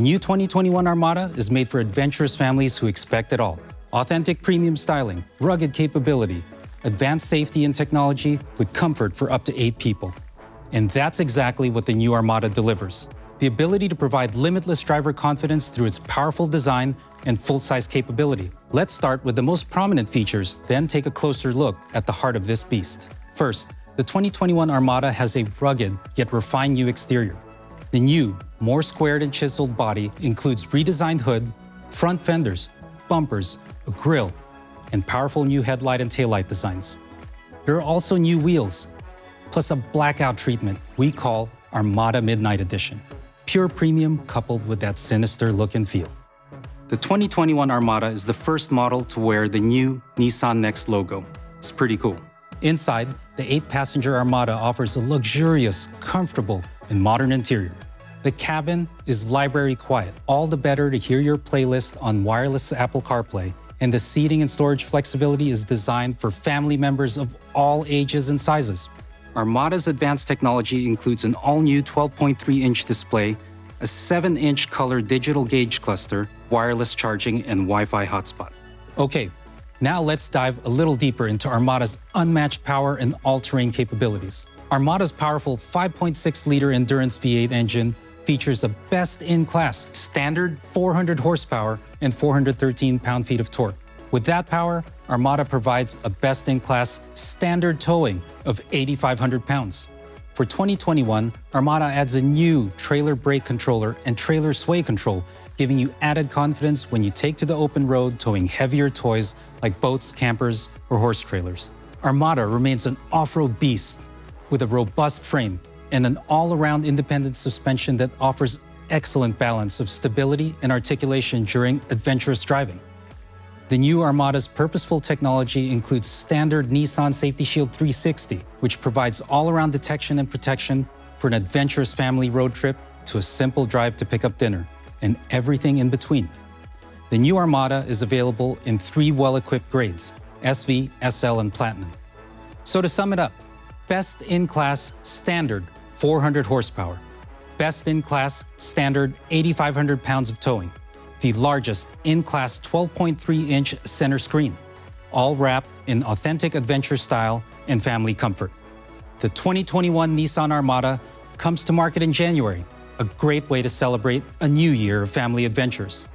new 2021 Armada is made for adventurous families who expect it all. Authentic premium styling, rugged capability, advanced safety and technology with comfort for up to 8 people. And that's exactly what the new Armada delivers. The ability to provide limitless driver confidence through its powerful design and full-size capability. Let's start with the most prominent features, then take a closer look at the heart of this beast. First, the 2021 Armada has a rugged yet refined new exterior. The new, more squared and chiseled body includes redesigned hood, front fenders, bumpers, a grille, and powerful new headlight and taillight designs. There are also new wheels, plus a blackout treatment we call Armada Midnight Edition. Pure premium coupled with that sinister look and feel. The 2021 Armada is the first model to wear the new Nissan Next logo. It's pretty cool. Inside, the 8-passenger Armada offers a luxurious, comfortable, and modern interior. The cabin is library quiet, all the better to hear your playlist on wireless Apple CarPlay, and the seating and storage flexibility is designed for family members of all ages and sizes. Armada's advanced technology includes an all-new 12.3-inch display, a 7-inch color digital gauge cluster, wireless charging, and Wi-Fi hotspot. Okay, now let's dive a little deeper into Armada's unmatched power and all-terrain capabilities. Armada's powerful 5.6-liter Endurance V8 engine features a best-in-class standard 400 horsepower and 413 pound-feet of torque. With that power, Armada provides a best-in-class standard towing of 8,500 pounds. For 2021, Armada adds a new trailer brake controller and trailer sway control, giving you added confidence when you take to the open road towing heavier toys like boats, campers, or horse trailers. Armada remains an off-road beast with a robust frame and an all-around independent suspension that offers excellent balance of stability and articulation during adventurous driving. The new Armada's purposeful technology includes standard Nissan Safety Shield 360, which provides all-around detection and protection for an adventurous family road trip to a simple drive to pick up dinner, and everything in between. The new Armada is available in 3 well-equipped grades, SV, SL, and Platinum. So to sum it up, best-in-class standard 400 horsepower, best-in-class standard 8,500 pounds of towing, the largest in-class 12.3-inch center screen, all wrapped in authentic adventure style and family comfort. The 2021 Nissan Armada comes to market in January, a great way to celebrate a new year of family adventures.